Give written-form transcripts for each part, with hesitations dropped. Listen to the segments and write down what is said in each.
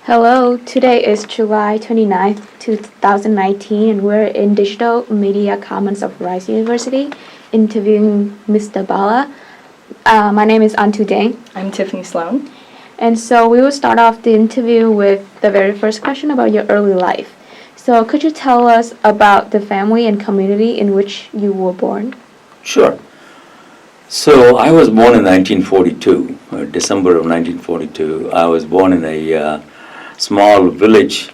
Hello, today is July 29th, 2019, and we're in Digital Media Commons of Rice University interviewing Mr. Bala. My name is Antu Dang. I'm Tiffany Sloan. And so we will start off the interview with the very first question about your early life. So could you tell us about the family and community in which you were born? Sure. So I was born in 1942, December of 1942. I was born in a small village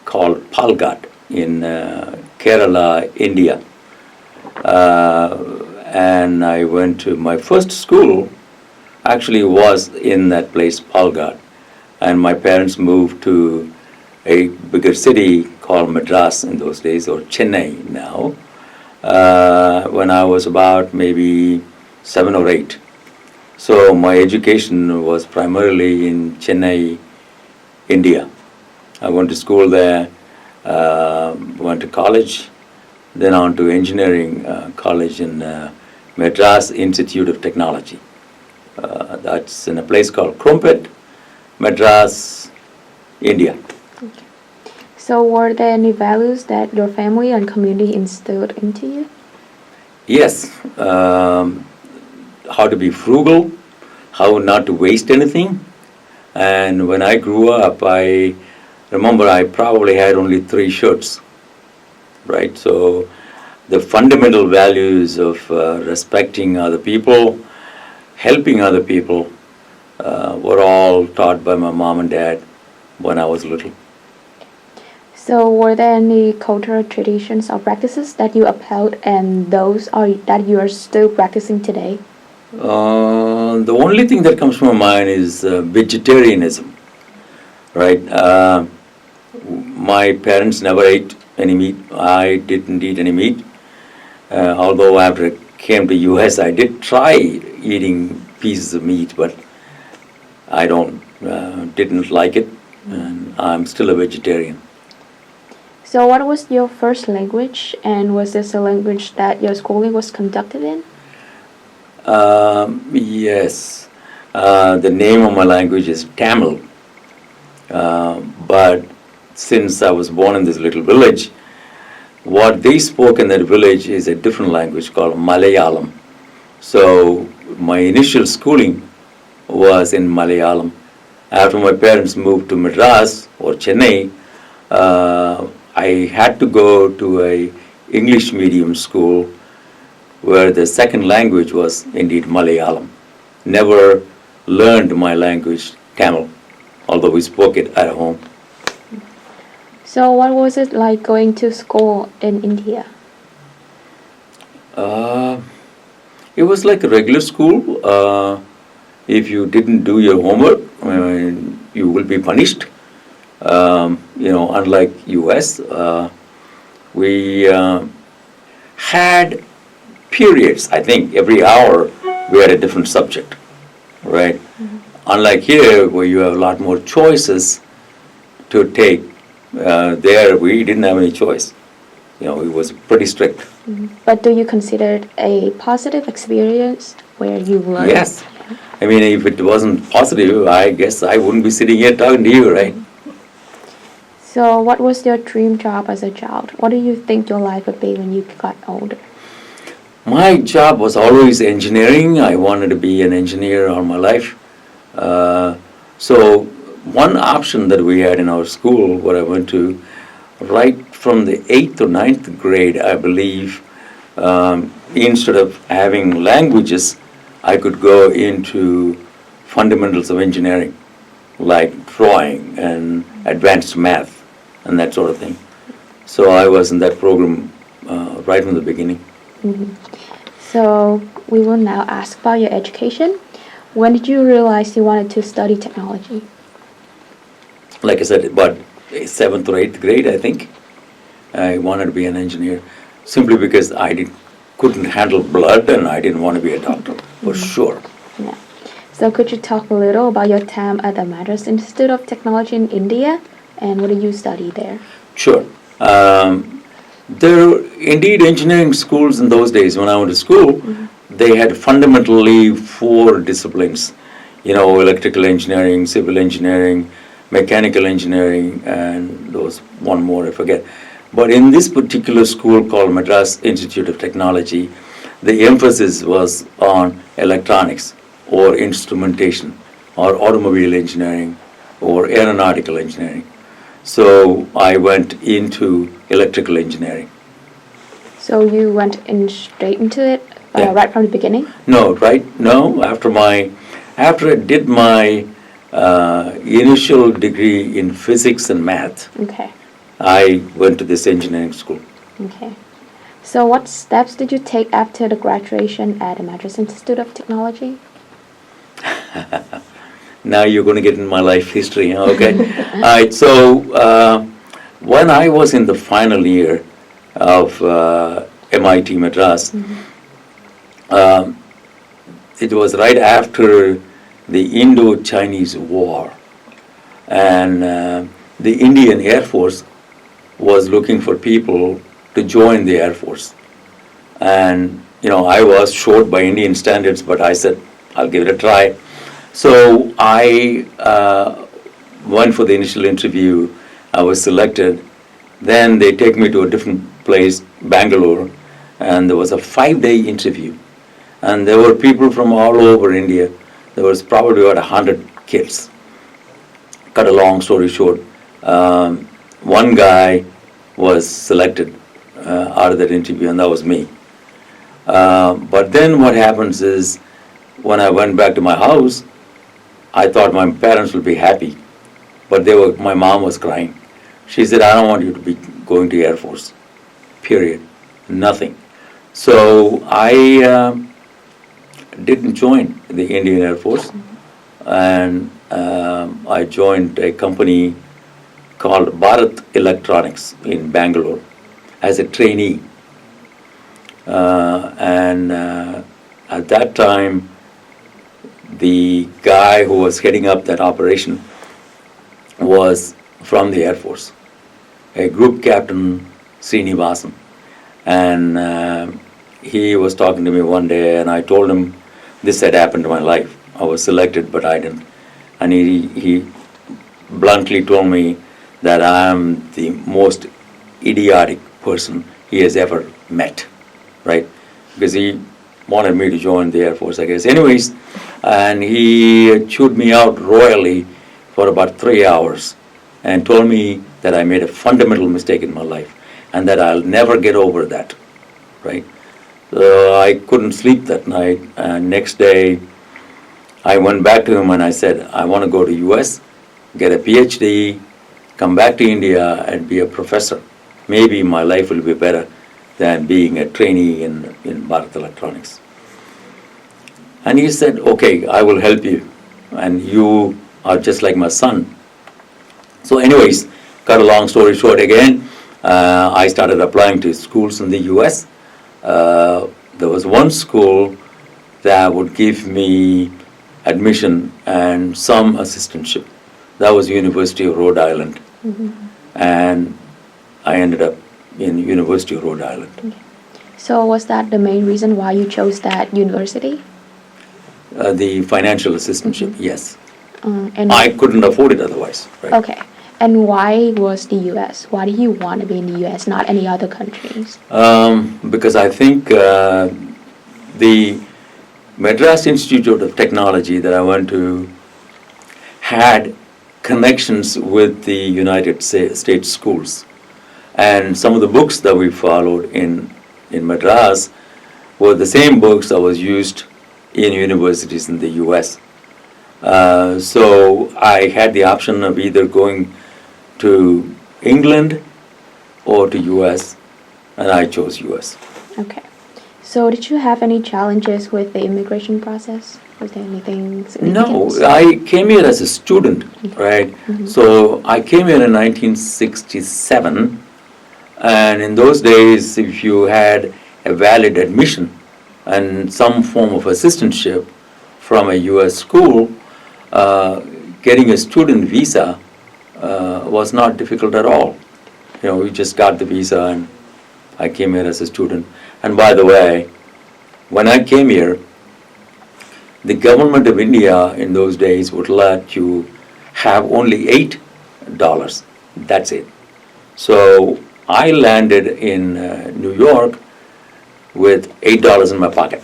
called Palghat in Kerala, India. And I went to my first school, actually was in that place, Palghat. And my parents moved to a bigger city called Madras in those days, or Chennai now, when I was about maybe 7 or 8. So my education was primarily in Chennai, India. I went to school there, went to college, then on to engineering college in Madras Institute of Technology. That's in a place called Crumpet, Madras, India. Okay. So were there any values that your family and community instilled into you? Yes. How to be frugal, how not to waste anything. And when I grew up, I remember I probably had only 3 shirts, right? So the fundamental values of respecting other people, helping other people, were all taught by my mom and dad when I was little. So were there any cultural traditions or practices that you upheld and those that you are still practicing today? The only thing that comes to my mind is vegetarianism, right? My parents never ate any meat. I didn't eat any meat. Although after I came to US, I did try eating pieces of meat, but I didn't like it, and I'm still a vegetarian. So what was your first language, and was this a language that your schooling was conducted in? Yes. The name of my language is Tamil. But since I was born in this little village, what they spoke in that village is a different language called Malayalam. So my initial schooling was in Malayalam. After my parents moved to Madras or Chennai, I had to go to a English medium school where the second language was indeed Malayalam. Never learned my language, Tamil, although we spoke it at home. So what was it like going to school in India? It was like a regular school. If you didn't do your homework, you will be punished. Unlike US, we had periods. I think every hour we had a different subject, right? Mm-hmm. Unlike here, where you have a lot more choices to take, there we didn't have any choice. It was pretty strict. Mm-hmm. But do you consider it a positive experience where you learned? Yes. I mean, if it wasn't positive, I guess I wouldn't be sitting here talking to you, right? So what was your dream job as a child? What do you think your life would be when you got older? My job was always engineering. I wanted to be an engineer all my life. So one option that we had in our school, where I went to, right from the 8th or 9th grade, I believe, instead of having languages, I could go into fundamentals of engineering, like drawing and advanced math and that sort of thing. So I was in that program right from the beginning. Mm-hmm. So we will now ask about your education. When did you realize you wanted to study technology? Like I said, about 7th or 8th grade, I think. I wanted to be an engineer simply because I couldn't handle blood and I didn't want to be a doctor, for sure. Yeah. So could you talk a little about your time at the Madras Institute of Technology in India, and what did you study there? Sure. There were indeed engineering schools in those days. When I went to school, they had fundamentally 4 disciplines. Electrical engineering, civil engineering, mechanical engineering, and there was one more, I forget. But in this particular school called Madras Institute of Technology, the emphasis was on electronics or instrumentation or automobile engineering or aeronautical engineering. So I went into electrical engineering. So you went in straight into it right from the beginning? No, after I did my initial degree in physics and math, Okay. I went to this engineering school. Okay. So what steps did you take after the graduation at the Madras Institute of Technology? Now you're going to get in my life history, huh? Okay. All right, so when I was in the final year of MIT Madras, it was right after the Indo-Chinese War, and the Indian Air Force was looking for people to join the Air Force. And, I was short by Indian standards, but I said, I'll give it a try. So I went for the initial interview. I was selected. Then they take me to a different place, Bangalore, and there was a 5-day interview. And there were people from all over India. There was probably about 100 kids. Cut a long story short, one guy was selected out of that interview, and that was me. But then what happens is, when I went back to my house, I thought my parents would be happy, but my mom was crying. She said, I don't want you to be going to Air Force, period, nothing. So I didn't join the Indian Air Force, and I joined a company called Bharat Electronics in Bangalore as a trainee. And at that time, the guy who was heading up that operation was from the Air Force, a group captain, Srinivasan. And he was talking to me one day, and I told him this had happened to my life. I was selected, but I didn't. And he bluntly told me that I am the most idiotic person he has ever met, right? Because he wanted me to join the Air Force, I guess. Anyways, and he chewed me out royally for about 3 hours and told me that I made a fundamental mistake in my life and that I'll never get over that, right? So I couldn't sleep that night, and next day I went back to him and I said, I want to go to US, get a PhD, come back to India and be a professor. Maybe my life will be better than being a trainee in Bharat Electronics. And he said, okay, I will help you, and you are just like my son. So anyways, cut a long story short again, I started applying to schools in the US. There was one school that would give me admission and some assistantship. That was University of Rhode Island. And I ended up in University of Rhode Island. Okay. So was that the main reason why you chose that university? The financial assistantship, yes. And I couldn't afford it otherwise. Right? Okay. And why was the U.S.? Why did you want to be in the U.S., not any other countries? Because I think the Madras Institute of Technology that I went to had connections with the United States schools. And some of the books that we followed in Madras were the same books that was used in universities in the US. So I had the option of either going to England or to US, and I chose US. Okay. So did you have any challenges with the immigration process? Was there anything No, significant? I came here as a student, right? So I came here in 1967, and in those days, if you had a valid admission and some form of assistantship from a US school, getting a student visa was not difficult at all. We just got the visa, and I came here as a student. And by the way, when I came here, the government of India in those days would let you have only $8. That's it. So I landed in New York with $8 in my pocket.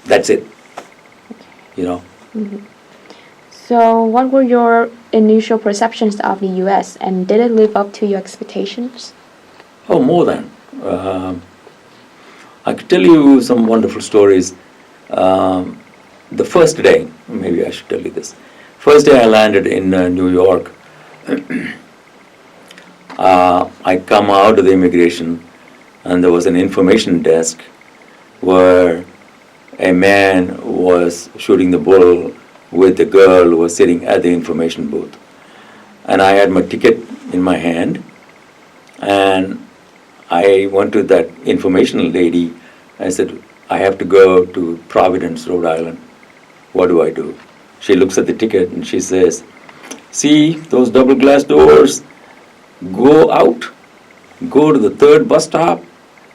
That's it. So, what were your initial perceptions of the U.S. and did it live up to your expectations? Oh, more than. I could tell you some wonderful stories. The first day, maybe I should tell you this. First day I landed in New York. I come out of the immigration, and there was an information desk where a man was shooting the bull with the girl who was sitting at the information booth. And I had my ticket in my hand, and I went to that information lady. I said, I have to go to Providence, Rhode Island. What do I do? She looks at the ticket and she says, see those double glass doors? Go out, go to the third bus stop,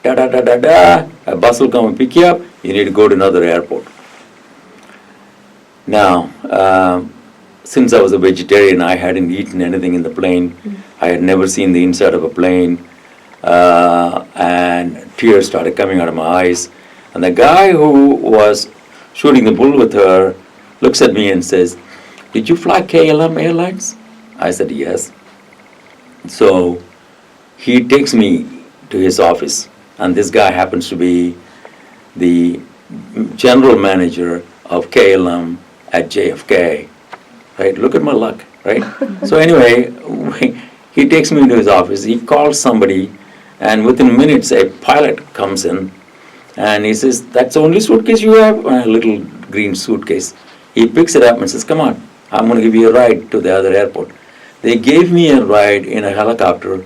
a bus will come and pick you up, you need to go to another airport. Now, since I was a vegetarian, I hadn't eaten anything in the plane. I had never seen the inside of a plane, and tears started coming out of my eyes. And the guy who was shooting the bull with her looks at me and says, did you fly KLM Airlines? I said, yes. So he takes me to his office, and this guy happens to be the general manager of KLM at JFK, right? Look at my luck, right? So anyway, he takes me to his office, he calls somebody, and within minutes a pilot comes in, and he says, that's the only suitcase you have? A little green suitcase. He picks it up and says, come on, I'm going to give you a ride to the other airport. They gave me a ride in a helicopter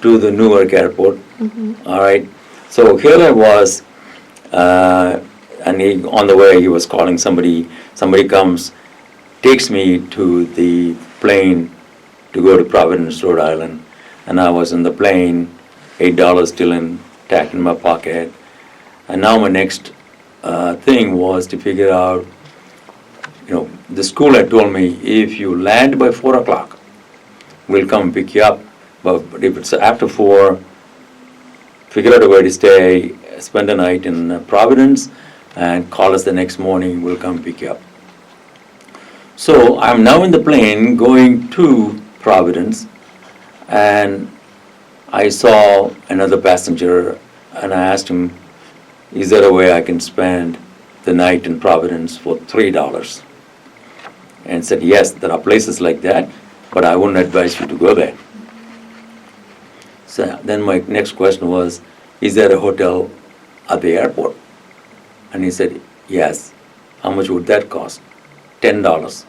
to the Newark airport, all right? So here I was, and on the way he was calling somebody comes, takes me to the plane to go to Providence, Rhode Island, and I was in the plane, $8 still intact in my pocket, and now my next thing was to figure out, the school had told me, if you land by 4 o'clock, we'll come and pick you up, but if it's after 4, figure out a way to stay, spend the night in Providence, and call us the next morning, we'll come pick you up. So I'm now in the plane going to Providence, and I saw another passenger, and I asked him, is there a way I can spend the night in Providence for $3? And said, yes, there are places like that, but I wouldn't advise you to go there. So then my next question was, is there a hotel at the airport? And he said, yes. How much would that cost? $10.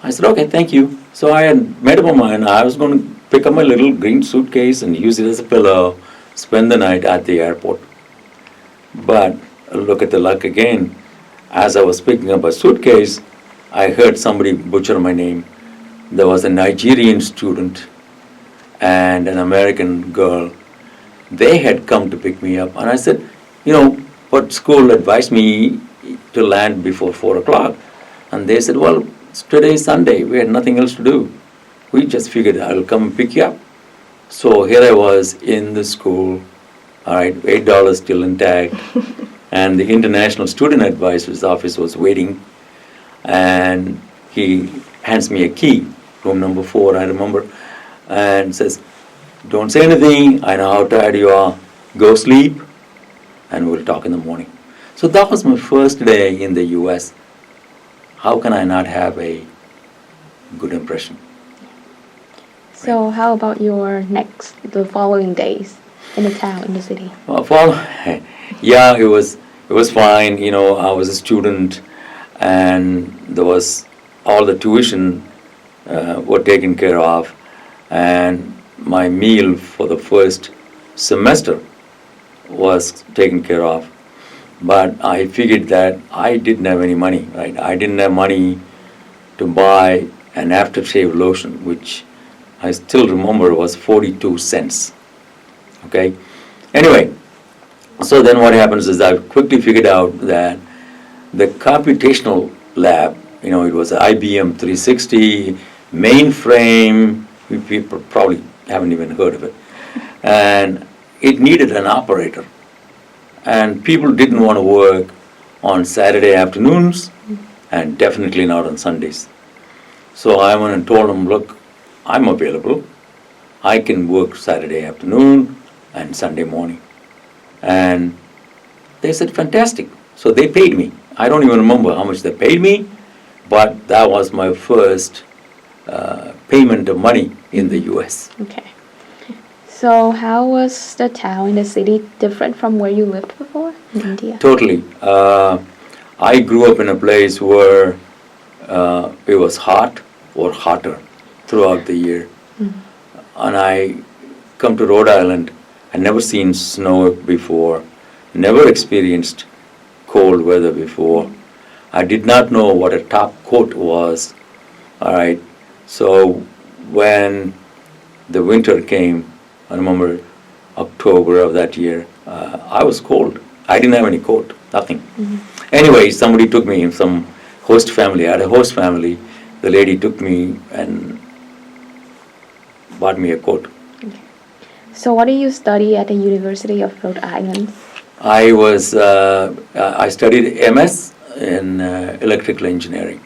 I said, okay, thank you. So I had made up my mind, I was going to pick up my little green suitcase and use it as a pillow, spend the night at the airport. But look at the luck again. As I was picking up a suitcase, I heard somebody butcher my name. There was a Nigerian student and an American girl. They had come to pick me up, and I said, but school advised me to land before 4 o'clock. And they said, well, today's Sunday, we had nothing else to do. We just figured I'll come and pick you up. So here I was in the school, all right, $8 still intact, and the International Student Advisor's office was waiting, and he hands me a key, room number 4, I remember, and says, don't say anything, I know how tired you are, go sleep, and we'll talk in the morning. So that was my first day in the US. How can I not have a good impression? So how about the following days in the town, in the city? Yeah, it was fine. I was a student, and there was all the tuition were taken care of, and my meal for the first semester was taken care of. But I figured that I didn't have any money, right? I didn't have money to buy an aftershave lotion, which I still remember was 42 cents. Okay? Anyway, so then what happens is I quickly figured out that the computational lab, it was an IBM 360 mainframe. People probably haven't even heard of it. And it needed an operator. And people didn't want to work on Saturday afternoons and definitely not on Sundays. So I went and told them, look, I'm available. I can work Saturday afternoon and Sunday morning. And they said, fantastic. So they paid me. I don't even remember how much they paid me, but that was my first payment of money in the U.S. Okay. So how was the town in the city different from where you lived before in India? Totally. I grew up in a place where it was hot or hotter throughout the year. And I come to Rhode Island. I never seen snow before, never experienced cold weather before. I did not know what a top coat was. All right. So when the winter came, I remember October of that year, I was cold. I didn't have any coat, nothing. Anyway, somebody took me in some host family. I had a host family. The lady took me and bought me a coat. Okay. So what do you study at the University of Rhode Island? I studied MS in electrical engineering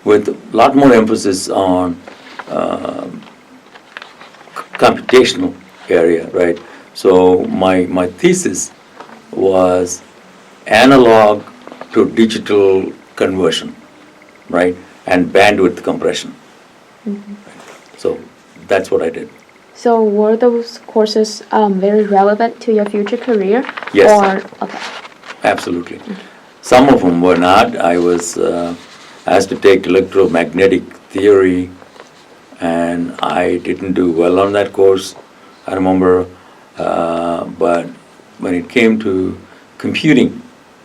with a lot more emphasis on computational area, right? So my thesis was analog to digital conversion, right? And bandwidth compression. So that's what I did. So were those courses very relevant to your future career? Yes. Okay. Absolutely. Some of them were not. I was asked to take electromagnetic theory, and I didn't do well on that course, I remember. But when it came to computing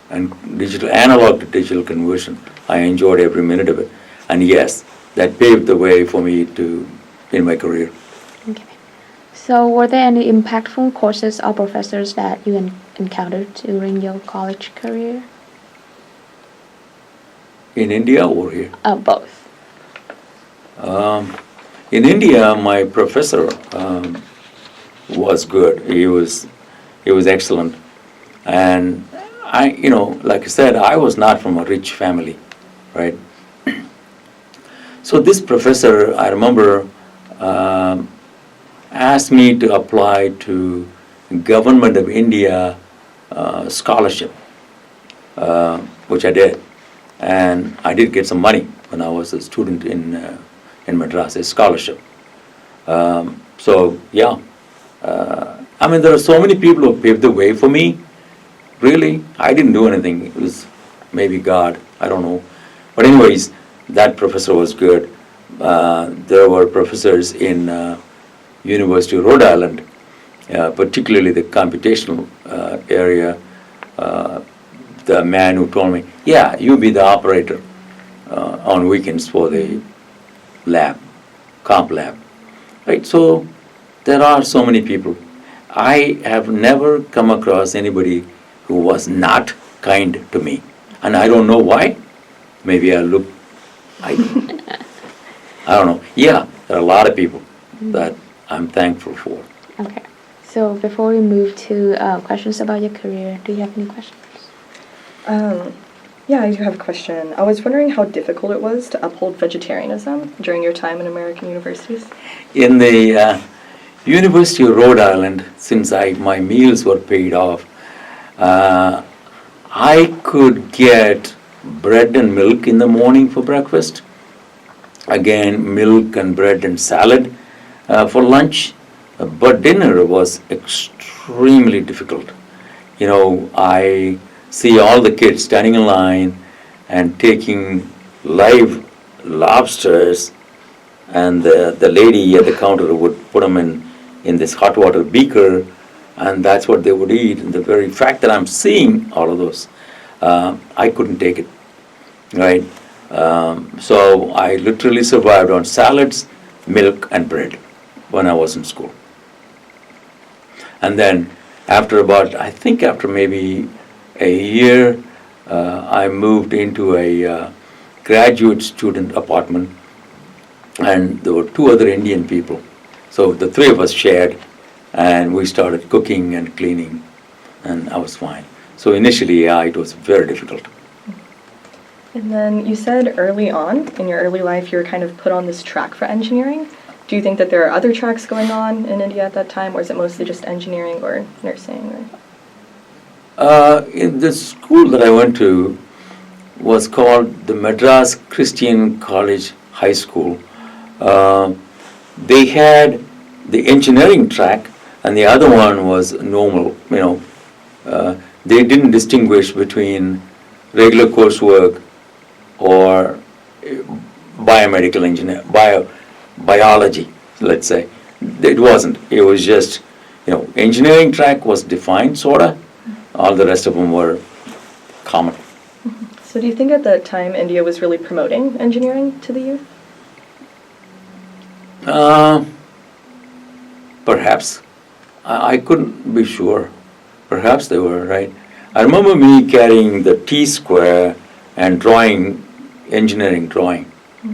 and digital analog to digital conversion, I enjoyed every minute of it. And yes, that paved the way for me in my career. Okay. So were there any impactful courses or professors that you encountered during your college career? In India or here? Both. In India, my professor was good. He was excellent. And like I said, I was not from a rich family, right? So this professor, I remember, asked me to apply to Government of India scholarship, which I did. And I did get some money when I was a student in Madras, a scholarship. So, yeah. There are so many people who paved the way for me. Really, I didn't do anything. It was maybe God, I don't know. But anyways, that professor was good. There were professors in University of Rhode Island, particularly the computational area. The man who told me, yeah, you be the operator on weekends for the lab, comp lab. Right, so there are so many people. I have never come across anybody who was not kind to me. And I don't know why. Maybe I don't know. Yeah, there are a lot of people that I'm thankful for. Okay. So before we move to questions about your career, do you have any questions? Yeah, I do have a question. I was wondering how difficult it was to uphold vegetarianism during your time in American universities. In the University of Rhode Island, since my meals were paid off, I could get bread and milk in the morning for breakfast. Again, milk and bread and salad for lunch. But dinner was extremely difficult. I see all the kids standing in line and taking live lobsters, and the lady at the counter would put them in this hot water beaker, and that's what they would eat. And the very fact that I'm seeing all of those, I couldn't take it, right? So I literally survived on salads, milk, and bread when I was in school. And then after maybe a year, I moved into a graduate student apartment, and there were two other Indian people. So the three of us shared, and we started cooking and cleaning, and I was fine. So initially, yeah, it was very difficult. And then you said early on, in your early life, you were kind of put on this track for engineering. Do you think that there are other tracks going on in India at that time, or is it mostly just engineering or nursing? In the school that I went to was called the Madras Christian College High School. They had the engineering track, and the other one was normal. They didn't distinguish between regular coursework or biomedical engineer, biology, let's say. It wasn't. It was just, engineering track was defined, sorta. All the rest of them were common. So do you think at that time India was really promoting engineering to the youth? Perhaps. I couldn't be sure. Perhaps they were, right? I remember me carrying the T-square and drawing, engineering drawing.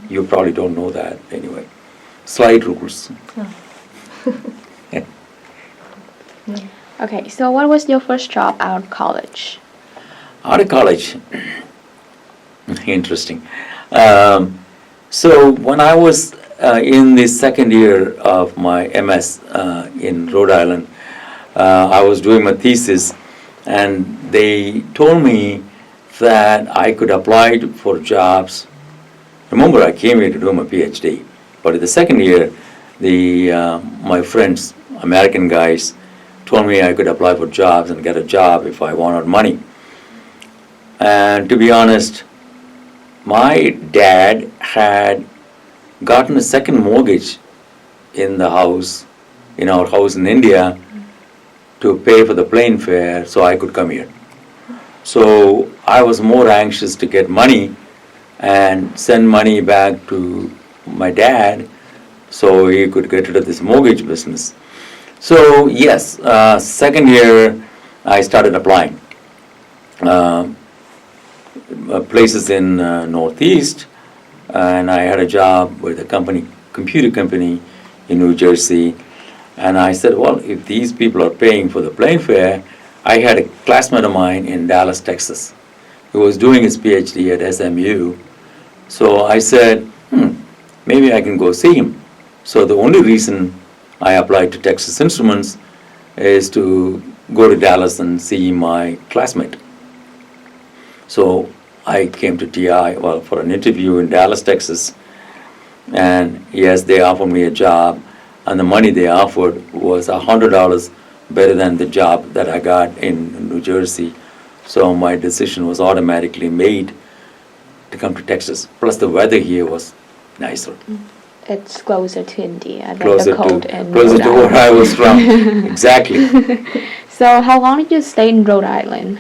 You probably don't know that anyway. Slide rules. Oh. Yeah. Okay, so what was your first job out of college? Out of college, interesting. So when I was in the second year of my MS in Rhode Island, I was doing my thesis, and they told me that I could apply for jobs. Remember, I came here to do my PhD, but in the second year, my friends, American guys, told me I could apply for jobs and get a job if I wanted money. And to be honest, my dad had gotten a second mortgage in our house in India, to pay for the plane fare so I could come here. So I was more anxious to get money and send money back to my dad so he could get rid of this mortgage business. So yes, second year I started applying. Places in Northeast, and I had a job with a computer company in New Jersey. And I said, well, if these people are paying for the plane fare, I had a classmate of mine in Dallas, Texas, who was doing his PhD at SMU. So I said, maybe I can go see him. So the only reason I applied to Texas Instruments is to go to Dallas and see my classmate. So I came to TI, for an interview in Dallas, Texas, and yes, they offered me a job, and the money they offered was $100 better than the job that I got in New Jersey. So my decision was automatically made to come to Texas. Plus the weather here was nicer. It's closer to India than Closer the cold in closer Rhode to where I Island. was from. Exactly. So how long did you stay in Rhode Island?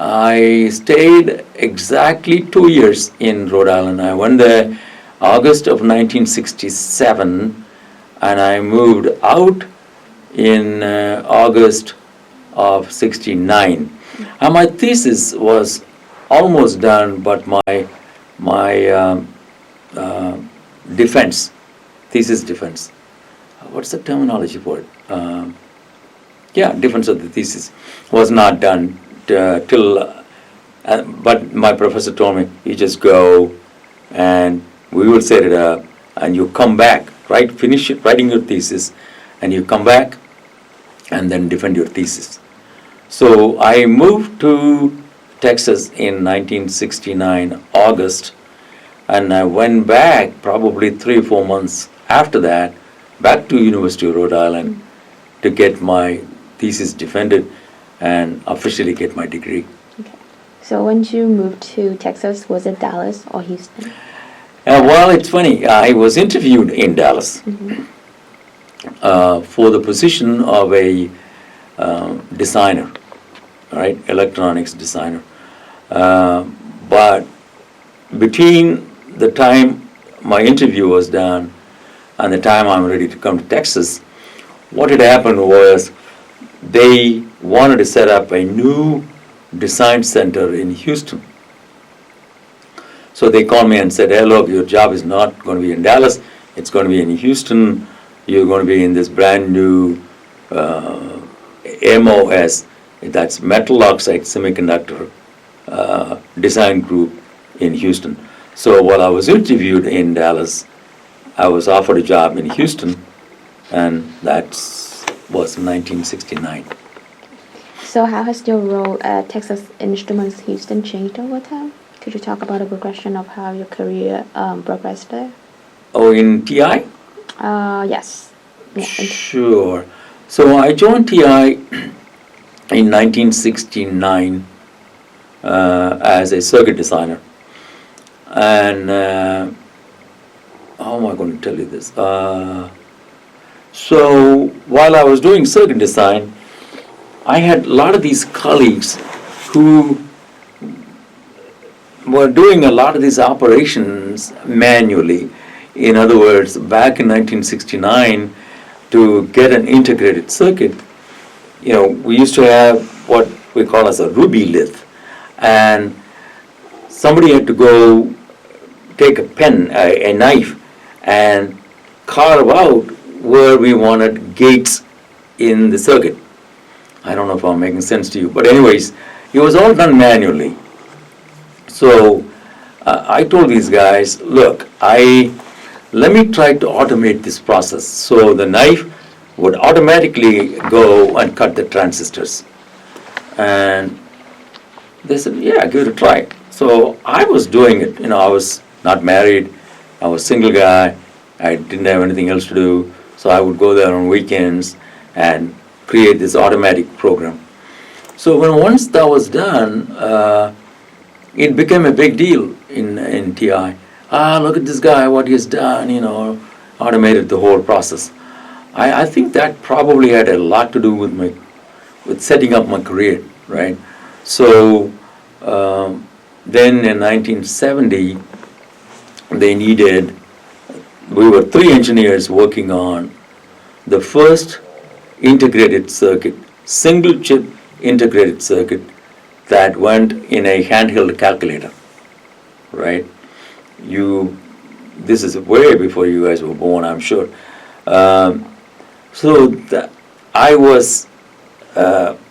I stayed exactly 2 years in Rhode Island. I went there August of 1967, and I moved out in August of 69. And my thesis was almost done, but my defense, thesis defense. What's the terminology for it? Defense of the thesis was not done till, but my professor told me, you just go and we will set it up and you come back, finish writing your thesis, and you come back and then defend your thesis. So I moved to Texas in 1969, August, and I went back probably 3 or 4 months after that, back to University of Rhode Island to get my thesis defended and officially get my degree. Okay. So when you moved to Texas, was it Dallas or Houston? It's funny. I was interviewed in Dallas for the position of a designer, electronics designer. But between the time my interview was done and the time I'm ready to come to Texas, what had happened was they wanted to set up a new design center in Houston. So they called me and said, hey, look, your job is not going to be in Dallas. It's going to be in Houston. You're going to be in this brand new MOS, that's metal oxide semiconductor design group in Houston. So while I was interviewed in Dallas, I was offered a job in Houston, and that was 1969. So how has your role at Texas Instruments Houston changed over time? Could you talk about the progression of how your career progressed there? Oh, in TI? Yes. Yeah, Sure. So I joined TI in 1969 as a circuit designer. And how am I going to tell you this? So while I was doing circuit design, I had a lot of these colleagues who were doing a lot of these operations manually. In other words, back in 1969, to get an integrated circuit, we used to have what we call as a ruby lathe, and somebody had to go take a pen, a knife, and carve out where we wanted gates in the circuit. I don't know if I'm making sense to you, but anyways, it was all done manually. So I told these guys, look, let me try to automate this process. So the knife would automatically go and cut the transistors. And they said, yeah, give it a try. So I was doing it. I was not married. I was a single guy. I didn't have anything else to do. So I would go there on weekends and create this automatic program. So once that was done, it became a big deal in TI. Look at this guy, what he's done, automated the whole process. I think that probably had a lot to do with setting up my career, right? So then in 1970, we were 3 engineers working on the first integrated circuit, single chip integrated circuit that went in a handheld calculator, right? This is way before you guys were born, I'm sure. I was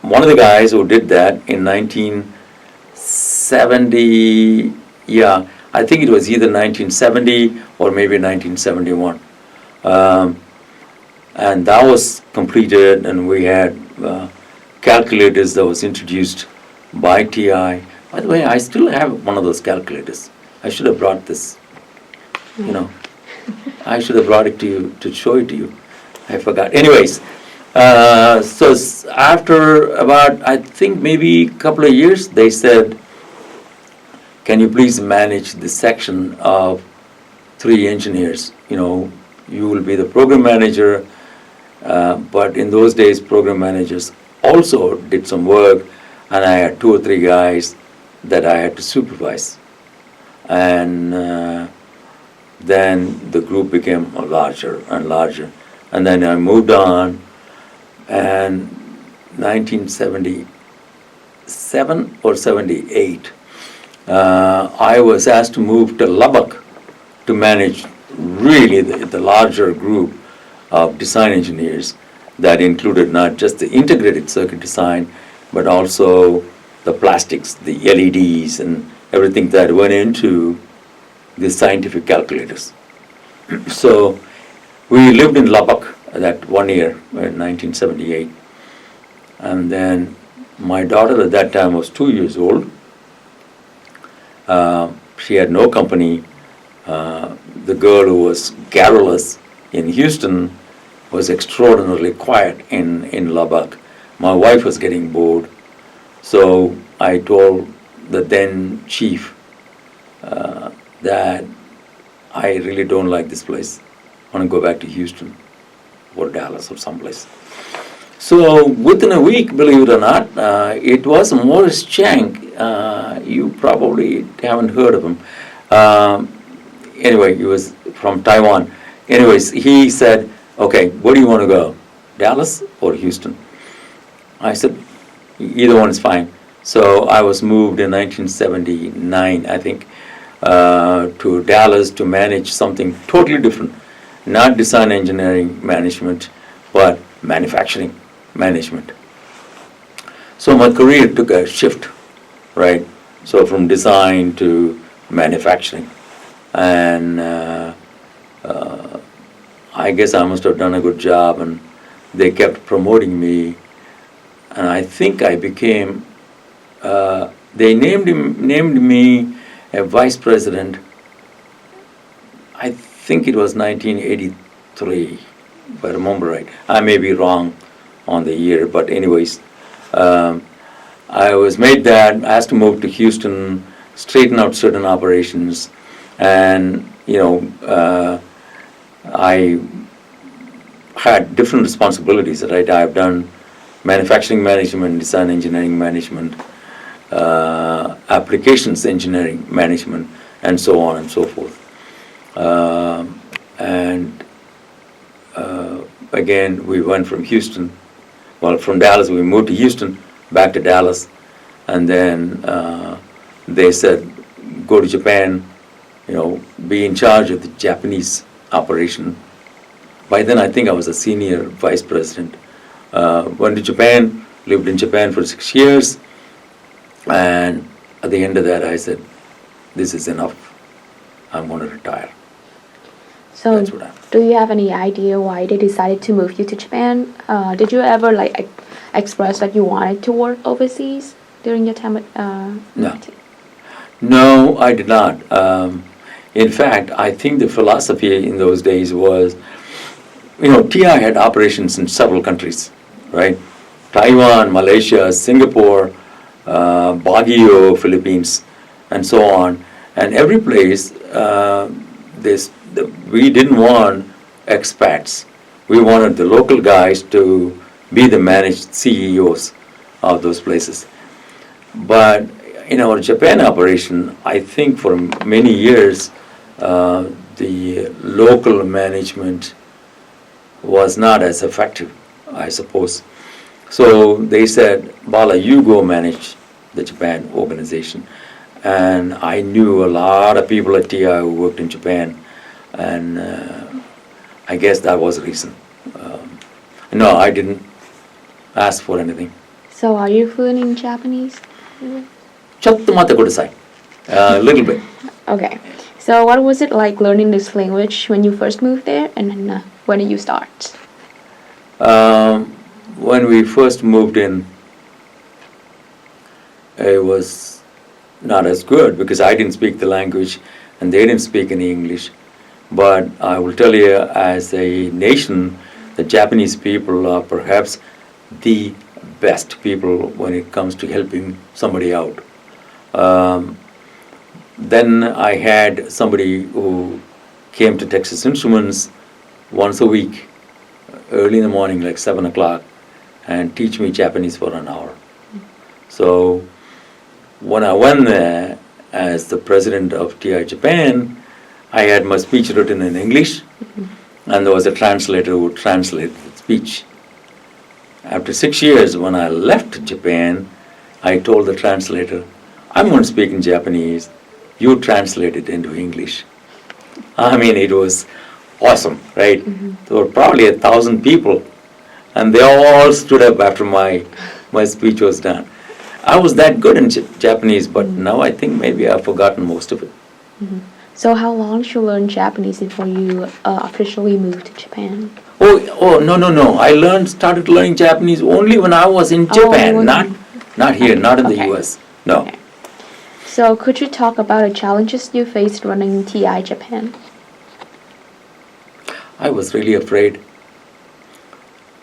one of the guys who did that in 1970. Yeah, I think it was either 1970 or maybe 1971. And that was completed, and we had calculators that was introduced by TI. By the way, I still have one of those calculators. I should have brought this. I should have brought it to you to show it to you. I forgot. Anyways, so after about, I think maybe a couple of years, they said, can you please manage this section of 3 engineers? You will be the program manager, but in those days, program managers also did some work, and I had 2 or 3 guys that I had to supervise. And then the group became larger and larger. And then I moved on, and 1977 or 78, I was asked to move to Lubbock to manage really the larger group of design engineers that included not just the integrated circuit design, but also the plastics, the LEDs, and everything that went into the scientific calculators. So we lived in Lubbock that 1 year, in 1978. And then my daughter at that time was 2 years old. She had no company. The girl who was garrulous in Houston was extraordinarily quiet in Lubbock. My wife was getting bored. So I told the then chief that I really don't like this place. I want to go back to Houston or Dallas or someplace. So within a week, believe it or not, it was Morris Chang. You probably haven't heard of him. Anyway, he was from Taiwan. Anyways, he said, okay, where do you want to go, Dallas or Houston? I said, either one is fine. So I was moved in 1979, I think. to Dallas to manage something totally different, not design engineering management, but manufacturing management. So my career took a shift, right? So from design to manufacturing. And I guess I must have done a good job, and they kept promoting me. And I think I became, they named me a vice president. I think it was 1983, if I remember right. I may be wrong on the year, but anyways, I was made that, asked to move to Houston, straighten out certain operations, and I had different responsibilities, right? I've done manufacturing management, design engineering management, applications engineering management, and so on and so forth. Again, we went from Houston, from Dallas, we moved to Houston, back to Dallas, and then they said, go to Japan, be in charge of the Japanese operation. By then, I think I was a senior vice president. Went to Japan, lived in Japan for 6 years, and at the end of that, I said, this is enough. I'm going to retire. So, That's what happened. do you have any idea why they decided to move you to Japan? Did you ever express that you wanted to work overseas during your time at? No. No, I did not. In fact, I think the philosophy in those days was, TI had operations in several countries, right? Taiwan, Malaysia, Singapore, Baguio, Philippines, and so on. And every place, we didn't want expats. We wanted the local guys to be the managed CEOs of those places. But in our Japan operation, I think for many years, the local management was not as effective, I suppose. So they said, Bala, you go manage the Japan organization. And I knew a lot of people at TI who worked in Japan, and I guess that was the reason. No, I didn't ask for anything. So, are you fluent in Japanese? Chatto mate kudasai. A little bit. Okay. So, what was it like learning this language when you first moved there, and then when did you start? When we first moved in, it was not as good because I didn't speak the language and they didn't speak any English. But I will tell you, as a nation, the Japanese people are perhaps the best people when it comes to helping somebody out. Then I had somebody who came to Texas Instruments once a week, early in the morning, like 7 o'clock, and teach me Japanese for an hour. So when I went there as the president of TI Japan, I had my speech written in English, and there was a translator who would translate the speech. After 6 years, when I left Japan, I told the translator, I'm going to speak in Japanese. You translate it into English. I mean, it was awesome, right? There were probably 1,000 people, and they all stood up after my speech was done. I was that good in Japanese, but now I think maybe I've forgotten most of it. So, how long did you learn Japanese before you officially moved to Japan? No. I started learning Japanese only when I was in Japan, not here, not in the Okay. US. No. Okay. So, could you talk about the challenges you faced running TI Japan? I was really afraid.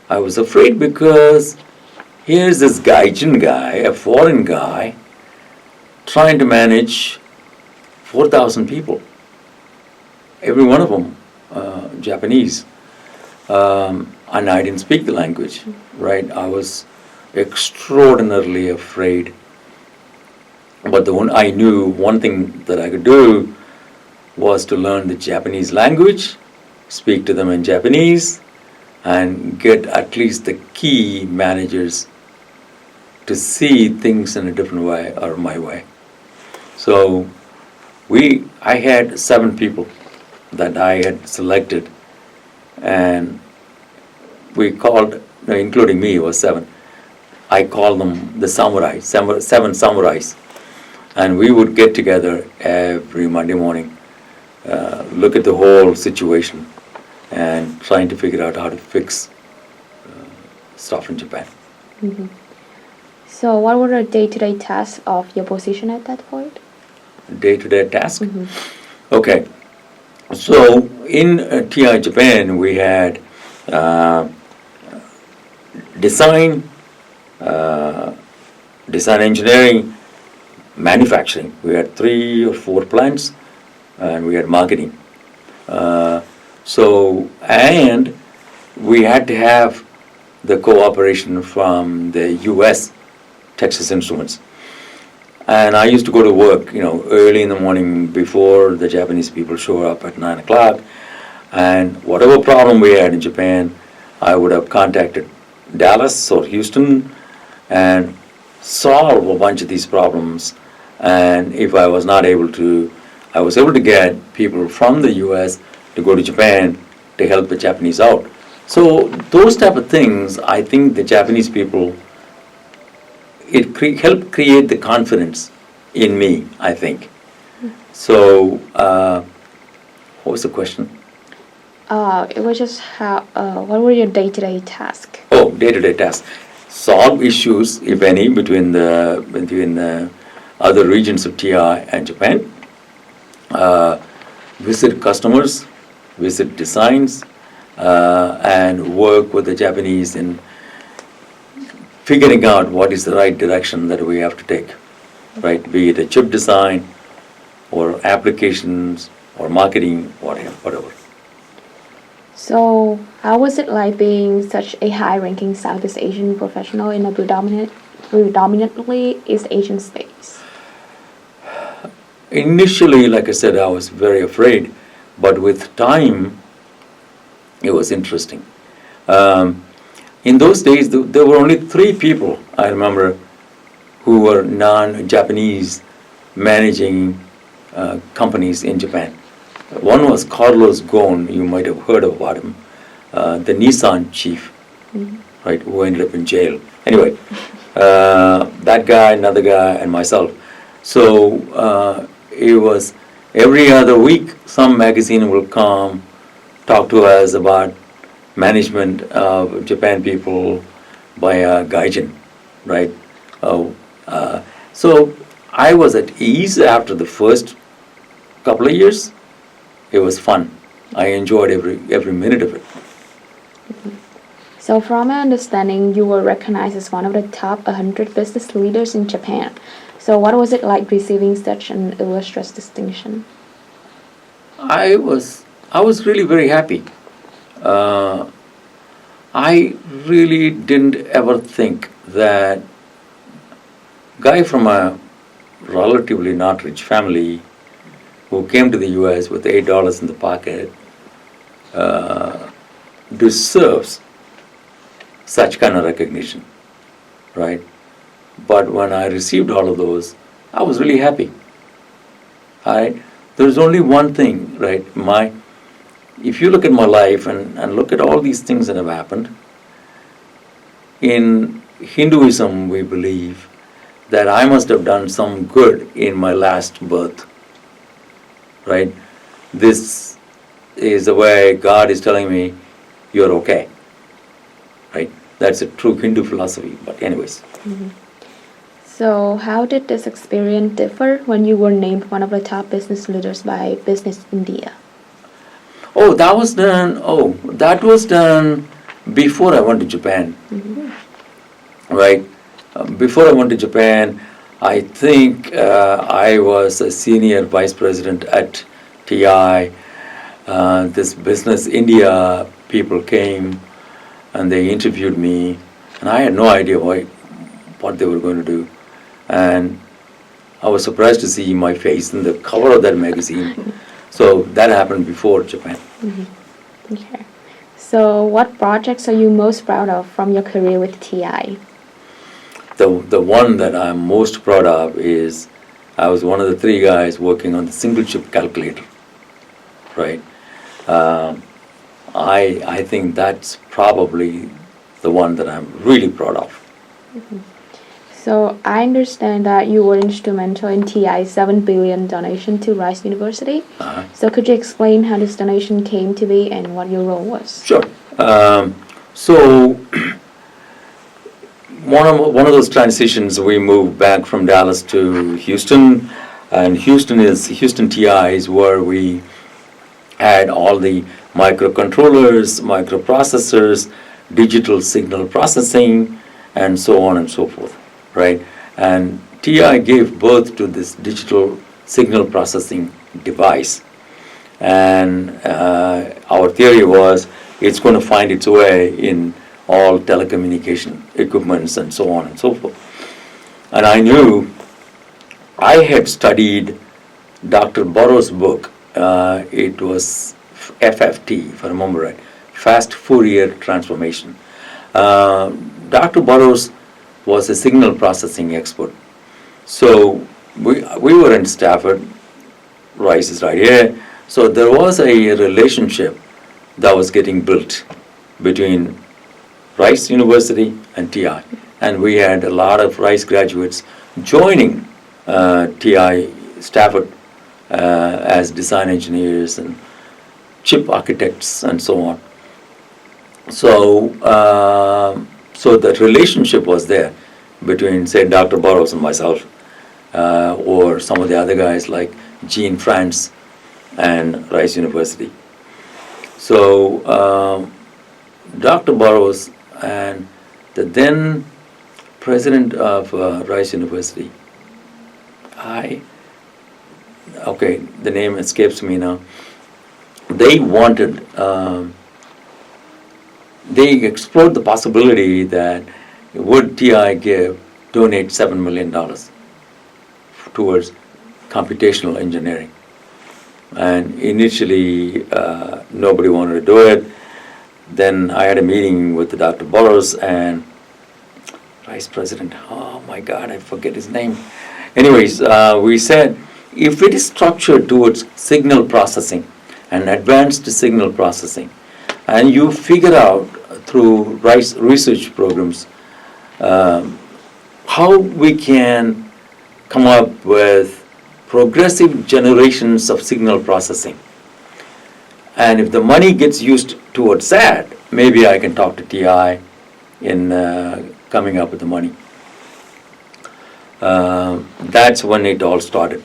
I was afraid because here's this Gaijin guy, a foreign guy, trying to manage 4,000 people. Every one of them Japanese. And I didn't speak the language, right? I was extraordinarily afraid. But I knew one thing that I could do was to learn the Japanese language, speak to them in Japanese, and get at least the key managers to see things in a different way or my way. So I had 7 people that I had selected, and we called, no, including me, it was 7. I called them the samurai, 7 samurais, and we would get together every Monday morning, look at the whole situation, and trying to figure out how to fix stuff in Japan. So what were the day-to-day tasks of your position at that point? Day-to-day task. Okay, so in TI Japan we had design, design engineering, manufacturing. We had 3 or 4 plants, and we had marketing. And we had to have the cooperation from the U.S. Texas Instruments. And I used to go to work, early in the morning before the Japanese people show up at 9 o'clock. And whatever problem we had in Japan, I would have contacted Dallas or Houston and solve a bunch of these problems. And if I was not able to, I was able to get people from the U.S. to go to Japan to help the Japanese out. So those type of things, I think the Japanese people, it helped create the confidence in me, I think. So, what was the question? It was just what were your day-to-day tasks? Oh, day-to-day tasks. Solve issues, if any, between the other regions of TI and Japan. Visit customers, visit designs, and work with the Japanese in figuring out what is the right direction that we have to take, right? Be it a chip design or applications or marketing, whatever. So how was it like being such a high-ranking Southeast Asian professional in a predominantly East Asian space? Initially, like I said, I was very afraid, but with time, it was interesting. In those days, there were only 3 people, I remember, who were non-Japanese managing companies in Japan. One was Carlos Ghosn, you might have heard about him, the Nissan chief, right, who ended up in jail. Anyway, that guy, another guy, and myself. So it was every other week some magazine will come, talk to us about management of Japan people by a gaijin, right? So I was at ease after the first couple of years. It was fun. I enjoyed every minute of it. So from my understanding, you were recognized as one of the top 100 business leaders in Japan. So what was it like receiving such an illustrious distinction? I was really very happy. I really didn't ever think that guy from a relatively not rich family who came to the U.S. with $8 in the pocket deserves such kind of recognition, right? But when I received all of those, I was really happy. There's only one thing, right? If you look at my life and look at all these things that have happened, in Hinduism we believe that I must have done some good in my last birth, right? This is the way God is telling me, you're okay, right? That's a true Hindu philosophy, but anyways. So how did this experience differ when you were named one of the top business leaders by Business India? That was done before I went to Japan, right? Before I went to Japan, I think I was a senior vice president at TI. This Business India people came and they interviewed me, and I had no idea what they were going to do. And I was surprised to see my face in the cover of that magazine. So that happened before Japan. Okay. So what projects are you most proud of from your career with TI? The one that I'm most proud of is I was one of the 3 guys working on the single chip calculator, right? I think that's probably the one that I'm really proud of. So I understand that you were instrumental in TI's $7 billion donation to Rice University. Uh-huh. So could you explain how this donation came to be and what your role was? Sure. So one of those transitions, we moved back from Dallas to Houston, and Houston TI is where we had all the microcontrollers, microprocessors, digital signal processing, and so on and so forth, right? And TI gave birth to this digital signal processing device. And our theory was it's going to find its way in all telecommunication equipments and so on and so forth. And I knew I had studied Dr. Burroughs' book. It was FFT, if I remember right, Fast Fourier Transformation. Dr. Burroughs was a signal processing expert. So we were in Stafford, Rice is right here. So there was a relationship that was getting built between Rice University and TI. And we had a lot of Rice graduates joining TI Stafford as design engineers and chip architects and so on. So that relationship was there between, say, Dr. Burroughs and myself, or some of the other guys like Jean France and Rice University. So Dr. Burroughs and the then president of Rice University, the name escapes me now. They wanted, they explored the possibility that would TI donate $7 million towards computational engineering. And initially, nobody wanted to do it. Then I had a meeting with Dr. Burroughs and Vice President, oh my God, I forget his name. Anyways, we said, if it is structured towards signal processing and advanced signal processing, and you figure out through Rice research programs how we can come up with progressive generations of signal processing. And if the money gets used towards that, maybe I can talk to TI in coming up with the money. That's when it all started.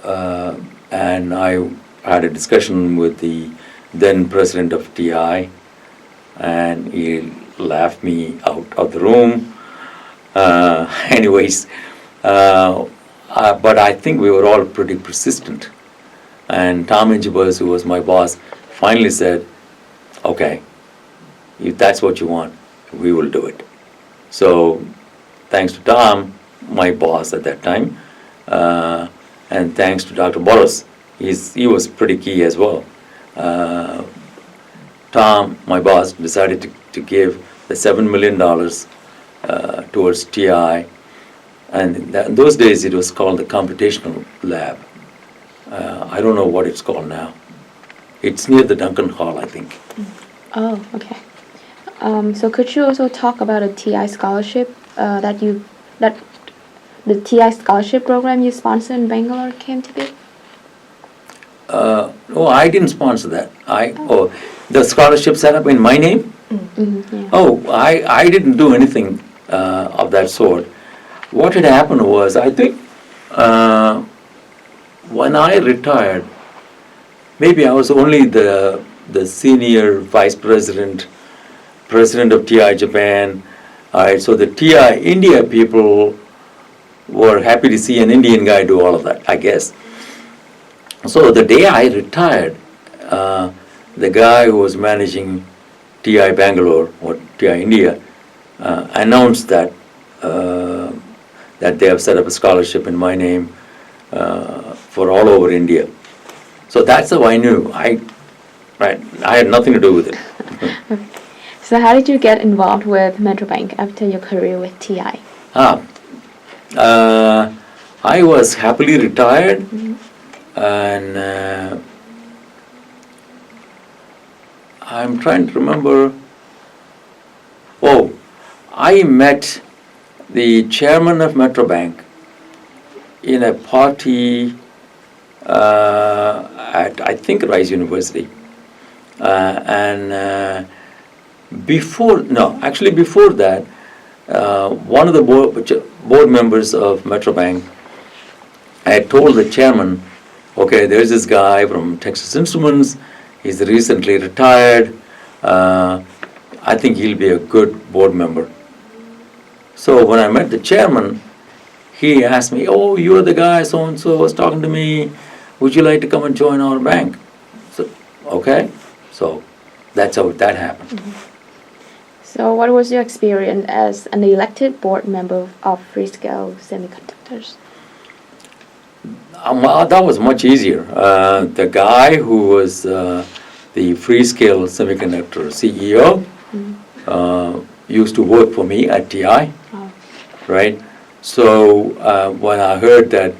And I had a discussion with the then president of TI, and he laughed me out of the room. Anyways, but I think we were all pretty persistent. And Tom Ingibers, who was my boss, finally said, okay, if that's what you want, we will do it. So thanks to Tom, my boss at that time, and thanks to Dr. Burroughs, he was pretty key as well. Tom, my boss, decided to give the $7 million towards TI. And in those days, it was called the Computational Lab. I don't know what it's called now. It's near the Duncan Hall, I think. Oh, okay. So could you also talk about a TI scholarship that the TI scholarship program you sponsored in Bangalore came to be? No, I didn't sponsor that. The scholarship set up in my name? Mm-hmm, yeah. Oh, I didn't do anything of that sort. What had happened was, I think, when I retired, maybe I was only the senior vice president of TI Japan. So the TI India people were happy to see an Indian guy do all of that, I guess. So the day I retired, the guy who was managing TI Bangalore or TI India announced that they have set up a scholarship in my name for all over India. So that's how I knew. I had nothing to do with it. Okay. So how did you get involved with Metrobank after your career with TI? I was happily retired, and I'm trying to remember. Oh, I met the chairman of Metro Bank in a party at, I think, Rice University. And before that, one of the board members of Metro Bank had told the chairman, okay, there's this guy from Texas Instruments, he's recently retired, I think he'll be a good board member. So when I met the chairman, he asked me, oh, you're the guy so-and-so was talking to me, would you like to come and join our bank? So, okay, so that's how that happened. So what was your experience as an elected board member of Freescale Semiconductors? That was much easier. The guy who was the Freescale Semiconductor CEO used to work for me at TI, right? So when I heard that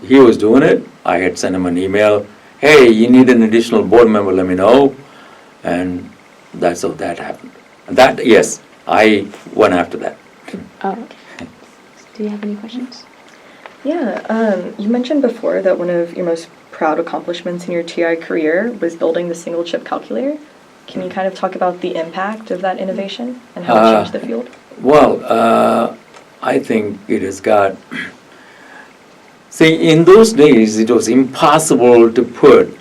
he was doing it, I had sent him an email, hey, you need an additional board member, let me know. And that's how that happened. That, yes, I went after that. Oh, okay. Do you have any questions? Yeah, you mentioned before that one of your most proud accomplishments in your TI career was building the single chip calculator. Can you kind of talk about the impact of that innovation and how it changed the field? Well, I think it has got... See, in those days, it was impossible to put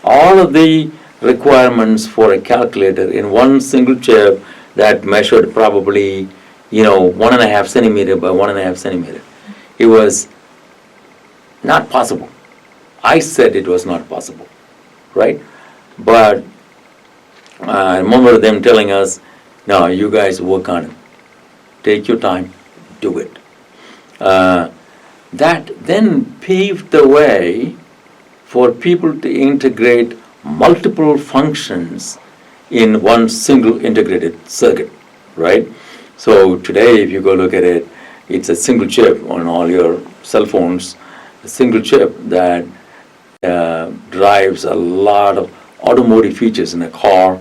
all of the requirements for a calculator in one single chip that measured probably, 1.5 centimeter by 1.5 centimeter. It was not possible. I said it was not possible, right? But I remember them telling us, no, you guys work on it. Take your time, do it. That then paved the way for people to integrate multiple functions in one single integrated circuit, right? So today, if you go look at it, it's a single chip on all your cell phones, a single chip that drives a lot of automotive features in a car.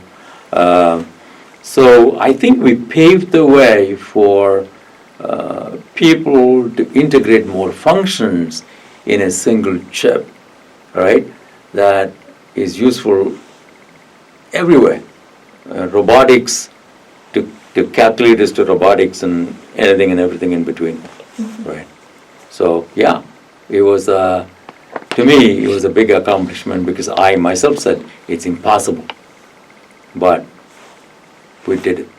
So I think we paved the way for people to integrate more functions in a single chip, right? That is useful everywhere. Robotics to calculators to robotics and anything and everything in between, right? So yeah, it was to me it was a big accomplishment because I myself said it's impossible, but we did it.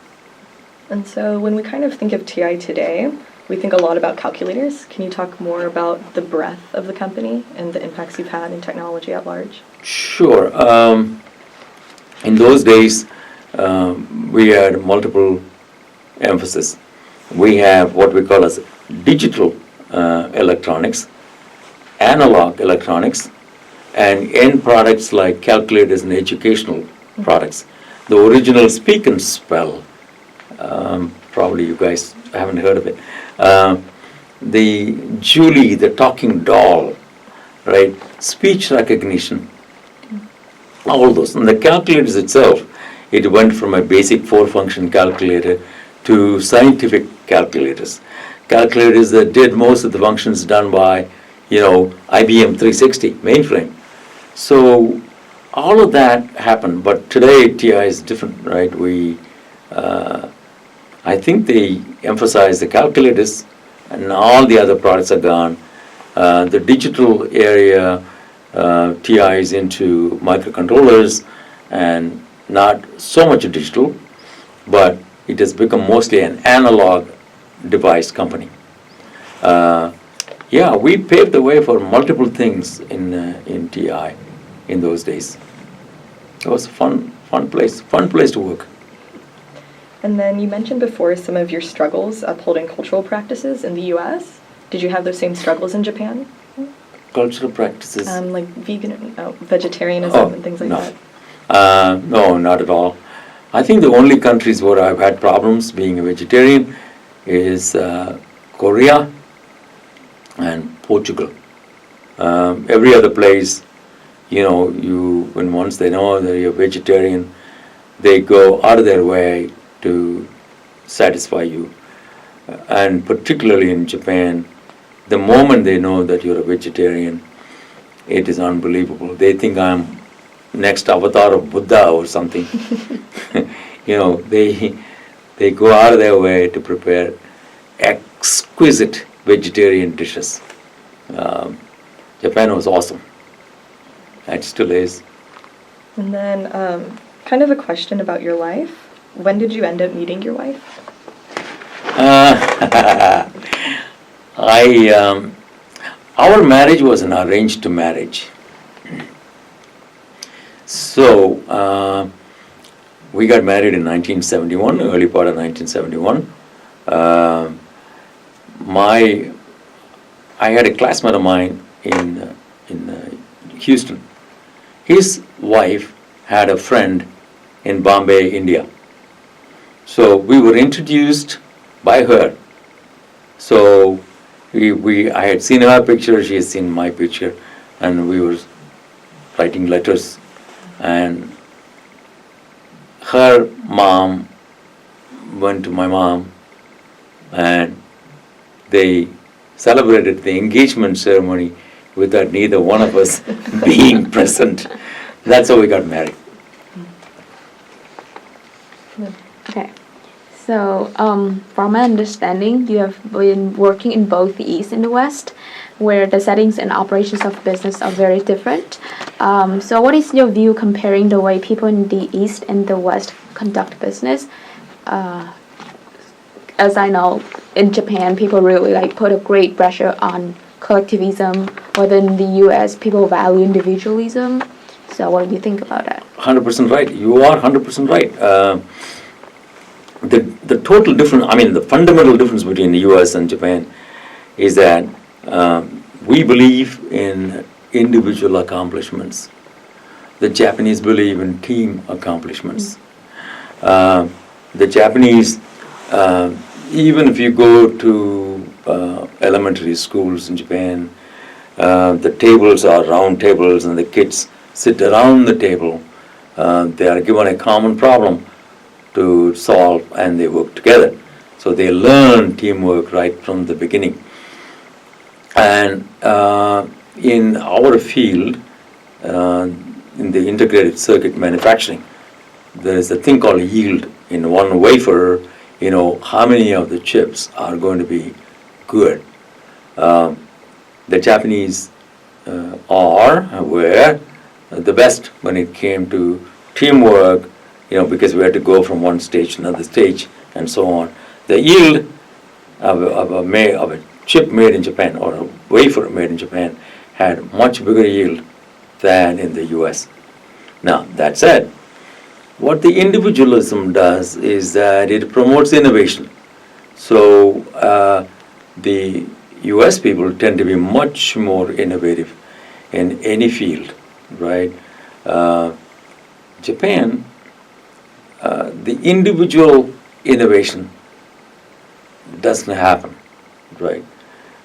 And so when we kind of think of TI today, we think a lot about calculators. Can you talk more about the breadth of the company and the impacts you've had in technology at large? Sure. In those days, we had multiple emphasis. We have what we call as digital electronics, analog electronics, and end products like calculators and educational products. The original Speak and Spell, probably you guys haven't heard of it. The Julie, the talking doll, right? Speech recognition, all those. And the calculators itself, it went from a basic 4-function calculator to scientific calculators. Calculators that did most of the functions done by, IBM 360 mainframe. So all of that happened, but today TI is different, right? I think they emphasize the calculators and all the other products are gone. The digital area, TI is into microcontrollers and not so much digital, but it has become mostly an analog device company. Yeah, we paved the way for multiple things in TI in those days. It was a fun place to work. And then you mentioned before some of your struggles upholding cultural practices in the U.S. Did you have those same struggles in Japan? Cultural practices? Like vegetarianism and things like that? No, not at all. I think the only countries where I've had problems being a vegetarian is Korea Portugal. Every other place, when once they know that you're vegetarian, they go out of their way to satisfy you. And particularly in Japan, the moment they know that you're a vegetarian, it is unbelievable. They think I'm next avatar of Buddha or something. They go out of their way to prepare exquisite vegetarian dishes. Japan was awesome. It still is. And then kind of a question about your life. When did you end up meeting your wife? Our marriage was an arranged marriage. So we got married in 1971, early part of 1971. I had a classmate of mine in Houston. His wife had a friend in Bombay, India. So we were introduced by her. So I had seen her picture, she had seen my picture, and we were writing letters. And her mom went to my mom, and they celebrated the engagement ceremony without neither one of us being present. That's how we got married. Okay. So, from my understanding, you have been working in both the East and the West, where the settings and operations of business are very different. So what is your view comparing the way people in the East and the West conduct business? As I know, in Japan, people really put a great pressure on collectivism, while in the US, people value individualism. So what do you think about that? 100% right. You are 100% right. The total difference, the fundamental difference between the US and Japan is that we believe in individual accomplishments. The Japanese believe in team accomplishments. The Japanese, even if you go to elementary schools in Japan, the tables are round tables and the kids sit around the table. They are given a common problem to solve and they work together. So they learn teamwork right from the beginning. And in our field, in the integrated circuit manufacturing, there is a thing called yield. In one wafer, how many of the chips are going to be good. The Japanese were the best when it came to teamwork, because we had to go from one stage to another stage and so on. The yield of a chip made in Japan or a wafer made in Japan had much bigger yield than in the US. Now, that said, what the individualism does is that it promotes innovation. So the US people tend to be much more innovative in any field, right? Japan, the individual innovation doesn't happen, right?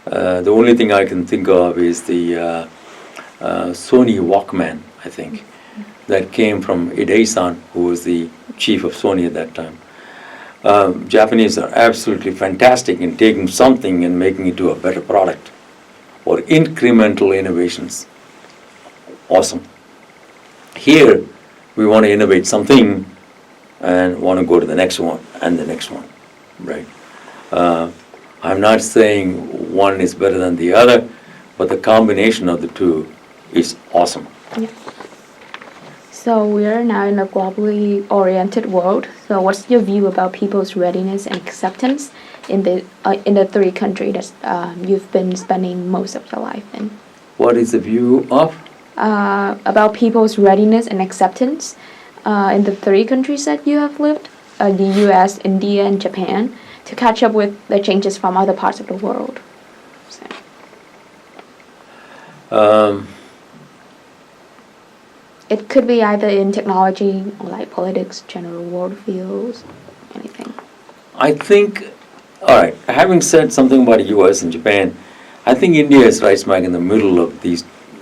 The only thing I can think of is the Sony Walkman, I think, that came from Hidei-san, who was the chief of Sony at that time. Japanese are absolutely fantastic in taking something and making it to a better product, or incremental innovations. Awesome. Here, we want to innovate something and want to go to the next one and the next one, right? I'm not saying one is better than the other, but the combination of the two is awesome. Yeah. So we are now in a globally oriented world. So what's your view about people's readiness and acceptance in the three countries that you've been spending most of your life in? What is the view of? About people's readiness and acceptance in the three countries that you have lived, the US, India, and Japan, to catch up with the changes from other parts of the world. So. It could be either in technology or politics, general world fields, anything. I think, all right, having said something about the US and Japan, I think India is right smack in the middle of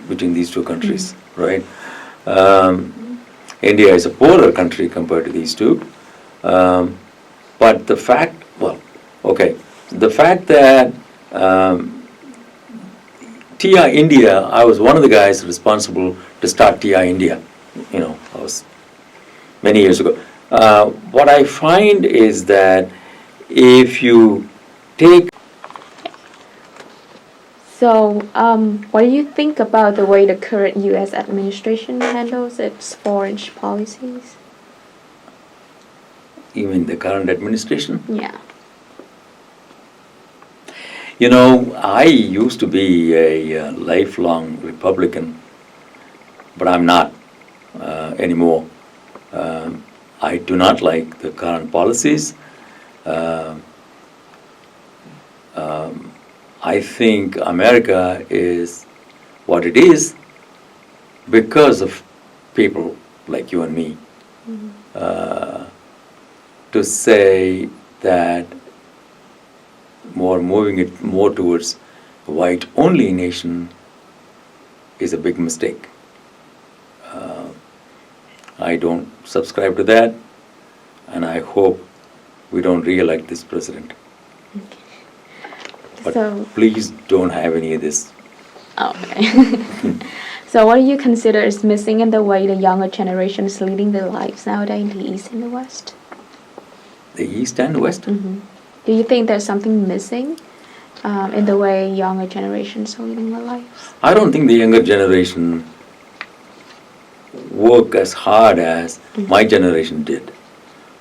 between these two countries, right? India is a poorer country compared to these two. But the fact that TI India, I was one of the guys responsible to start TI India. I was many years ago. What I find is that if you take... So, what do you think about the way the current U.S. administration handles its foreign policies? You mean the current administration? Yeah. I used to be a lifelong Republican, but I'm not anymore. I do not like the current policies. I think America is what it is because of people like you and me. To say that moving it more towards a white-only nation is a big mistake. I don't subscribe to that, and I hope we don't re-elect this president. But please don't have any of this. Okay. So what do you consider is missing in the way the younger generation is leading their lives nowadays in the East and the West? The East and West? Mm-hmm. Do you think there's something missing in the way younger generations are leading their lives? I don't think the younger generation work as hard as my generation did.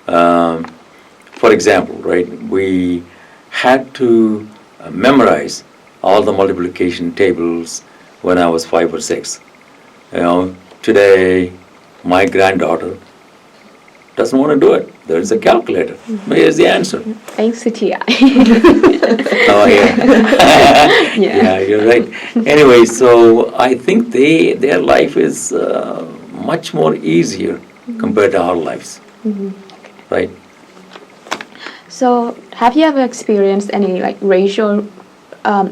For example, right, we had to memorize all the multiplication tables when I was 5 or 6. Today, my granddaughter doesn't want to do it. There's a calculator. Here's the answer. Thanks to TI. Oh, yeah. Yeah, you're right. Anyway, so I think their life is much more easier compared to our lives. Right? So, have you ever experienced any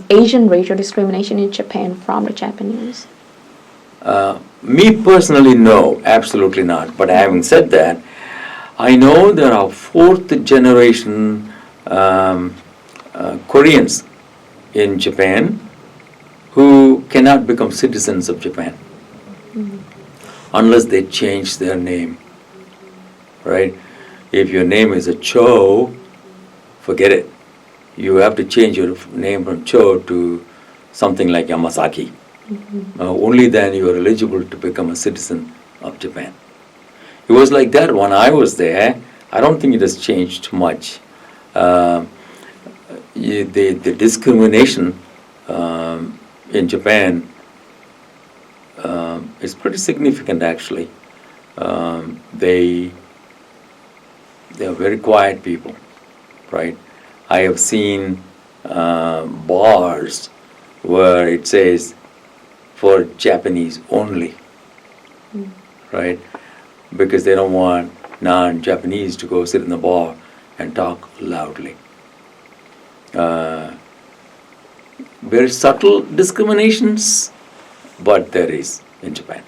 Asian racial discrimination in Japan from the Japanese? Me personally, no, absolutely not. But having said that, I know there are fourth generation Koreans in Japan who cannot become citizens of Japan unless they change their name. Right? If your name is a Cho, forget it. You have to change your name from Cho to something like Yamasaki. Only then you are eligible to become a citizen of Japan. It was like that when I was there. I don't think it has changed much. The discrimination in Japan is pretty significant, actually. They are very quiet people, right? I have seen bars where it says for Japanese only, right? Because they don't want non-Japanese to go sit in the bar and talk loudly. Very subtle discriminations, but there is in Japan.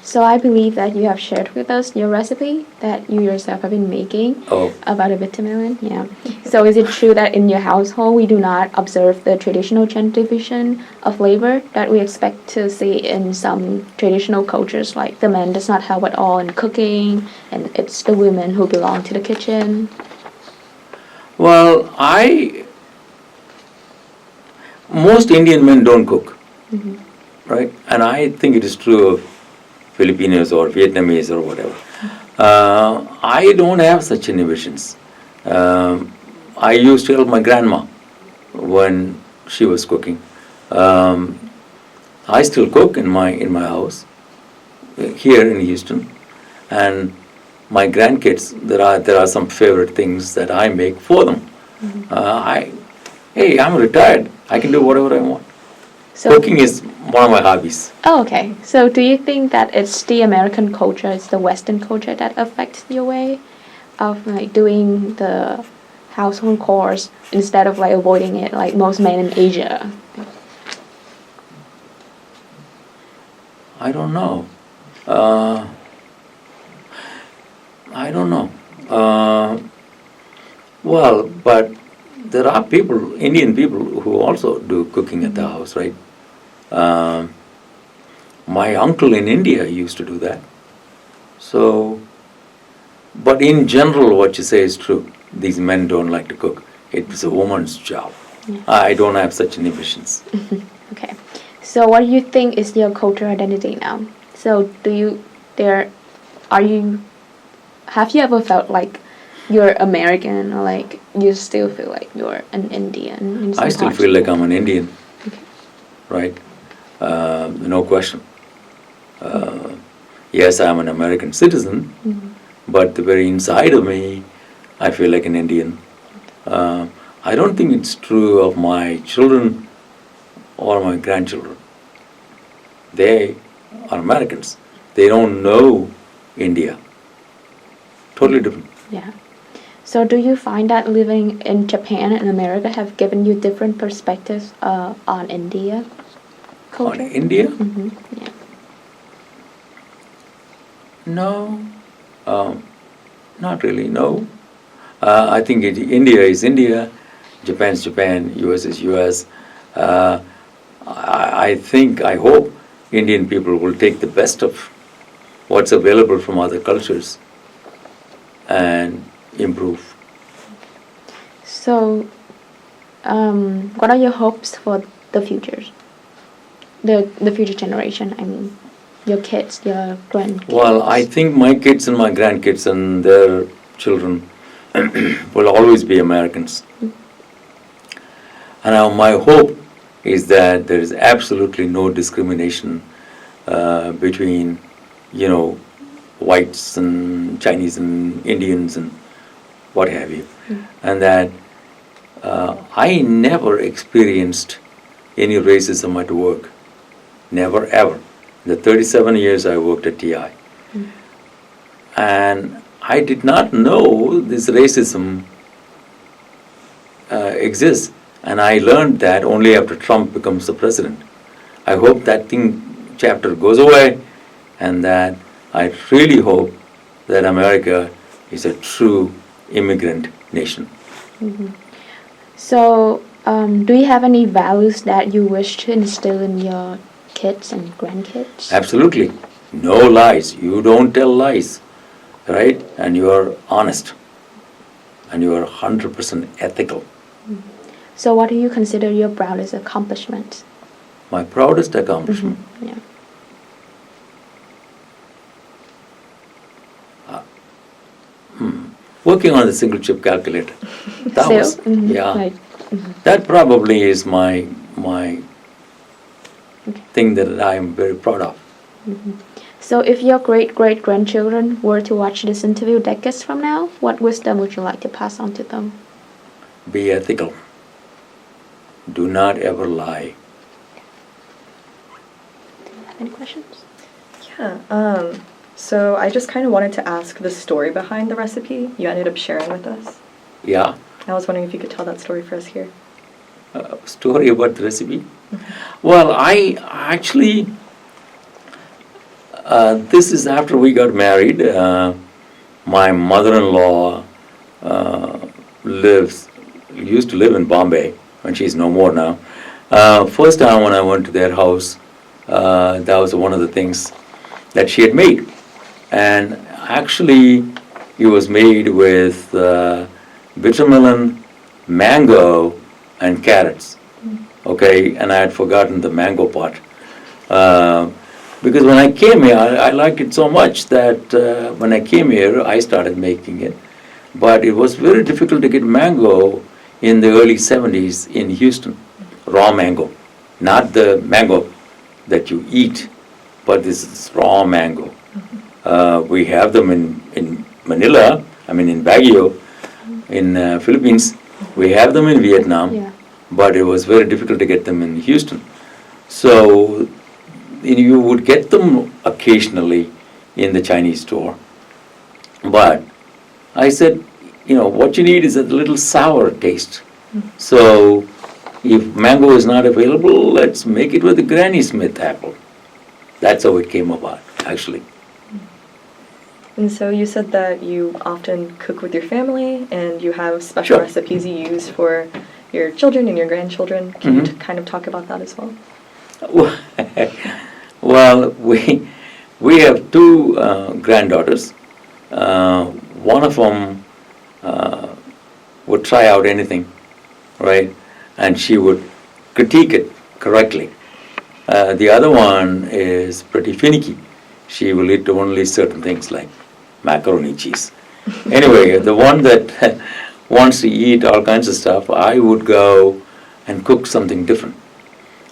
So I believe that you have shared with us your recipe that you yourself have been making about a vitamin. Yeah. So is it true that in your household we do not observe the traditional gender division of labor that we expect to see in some traditional cultures, like the man does not help at all in cooking and it's the women who belong to the kitchen? Well, most Indian men don't cook, right? And I think it is true of Filipinos or Vietnamese or whatever. I don't have such inhibitions. I used to help my grandma when she was cooking. I still cook in my house here in Houston, and my grandkids, there are some favorite things that I make for them. I'm retired. I can do whatever I want. So, cooking is one of my hobbies. Oh, okay. So do you think that it's the American culture, it's the Western culture that affects your way of doing the household chores instead of like avoiding it like most men in Asia? I don't know. I don't know. Well, but there are people, Indian people, who also do cooking at the house, right? My uncle in India used to do that. So, but in general, what you say is true. These men don't like to cook. It's a woman's job. Yeah. I don't have such inhibitions. Okay. So what do you think is your cultural identity now? So have you ever felt like you're American or like you still feel like you're an Indian? In some I still parts? feel like I'm an Indian, Okay. right? No question. Yes, I'm an American citizen, but the very inside of me, I feel like an Indian. I don't think it's true of my children or my grandchildren. They are Americans. They don't know India. Totally different. Yeah. So do you find that living in Japan and America have given you different perspectives on India culture? On India? Yeah. No, not really, no. I think India is India, Japan is Japan, US is US. I hope Indian people will take the best of what's available from other cultures and improve. So, what are your hopes for the futures? The future generation, I mean, your kids, your grandkids. Well, I think my kids and my grandkids and their children will always be Americans. And now my hope is that there is absolutely no discrimination between, whites and Chinese and Indians and what have you. And that I never experienced any racism at work. Never, ever. The 37 years I worked at TI. And I did not know this racism exists. And I learned that only after Trump becomes the president. I hope that chapter goes away, and that I really hope that America is a true immigrant nation. So, do you have any values that you wish to instill in your kids and grandkids? Absolutely. No lies. You don't tell lies, right? And you are honest. And you are 100% ethical. So what do you consider your proudest accomplishment? My proudest accomplishment? Yeah. Working on the single chip calculator. That So, was, yeah. Right. That probably is my Okay. thing that I am very proud of. So if your great-great-grandchildren were to watch this interview decades from now, what wisdom would you like to pass on to them? Be ethical. Do not ever lie. Do you have any questions? Yeah. So I just kind of wanted to ask the story behind the recipe you ended up sharing with us. Yeah. I was wondering if you could tell that story for us here. Story about the recipe? Well, I actually, this is after we got married. My mother-in-law used to live in Bombay, and she's no more now. First time when I went to their house, that was one of the things that she had made. And actually, it was made with watermelon, mango, and carrots. Okay, and I had forgotten the mango part. Because when I came here, I liked it so much that when I came here, I started making it. But it was very difficult to get mango in the early 70s in Houston, raw mango. Not the mango that you eat, but this is raw mango. We have them in Manila, in Baguio, in Philippines. We have them in Vietnam. Yeah. But it was very difficult to get them in Houston. So you would get them occasionally in the Chinese store. But I said, what you need is a little sour taste. So if mango is not available, let's make it with a Granny Smith apple. That's how it came about, actually. And so you said that you often cook with your family and you have special Sure. recipes you use for your children and your grandchildren. Can you Mhm. kind of talk about that as well? Well, we have two granddaughters. One of them would try out anything, right? And she would critique it correctly. The other one is pretty finicky. She will eat only certain things like macaroni cheese. Anyway, the one that wants to eat all kinds of stuff, I would go and cook something different.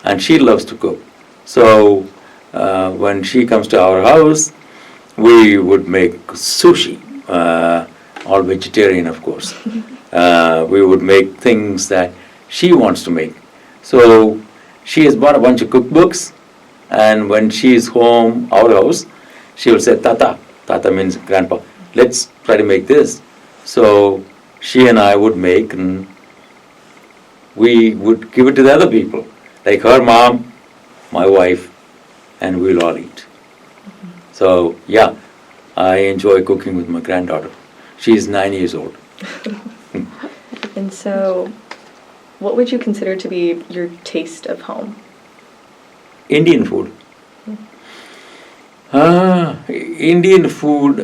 And she loves to cook. So when she comes to our house, we would make sushi, all vegetarian, of course. We would make things that she wants to make. So she has bought a bunch of cookbooks, and when she is home, our house, she will say, Tata means grandpa, let's try to make this. So she and I would make, and we would give it to the other people, like her mom, my wife, and we'll all eat. So yeah, I enjoy cooking with my granddaughter. She's 9 years old. And so, what would you consider to be your taste of home? Indian food. Indian food,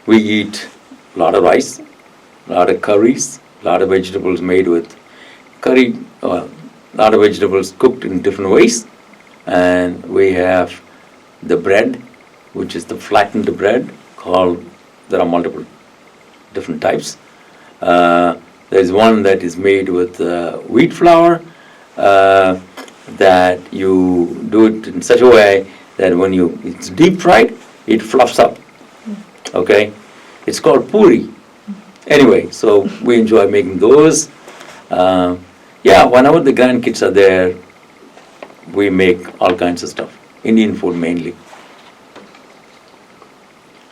we eat a lot of rice, a lot of curries, a lot of vegetables made with curry, a lot of vegetables cooked in different ways. And we have the bread, which is the flattened bread, there are multiple different types. There's one that is made with wheat flour, that you do it in such a way that when it's deep fried, it fluffs up. Okay? It's called puri. Anyway, so we enjoy making those. Whenever the grandkids are there, we make all kinds of stuff. Indian food mainly.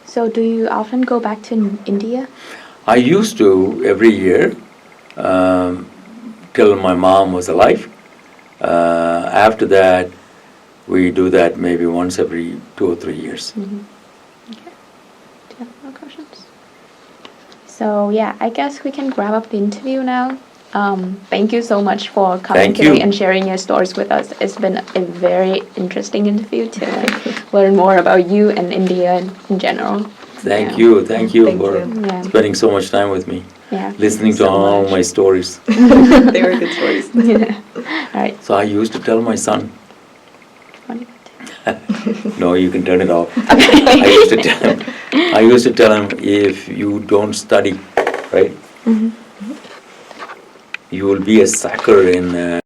So do you often go back to India? I used to every year till my mom was alive. After that, we do that maybe once every 2 or 3 years. Mm-hmm. Okay. Do you have more questions? So yeah, I guess we can wrap up the interview now. Thank you so much for coming Thank today you. and sharing your stories with us. It's been a very interesting interview to learn more about you and India in general. Thank Yeah. you. Thank you Thank for you. Yeah. spending so much time with me, Yeah. listening to so all much. my stories. They were good stories. Yeah. All right. So I used to tell my son, no, you can turn it off. I used to tell him, if you don't study, right, Mm-hmm. you will be a sucker in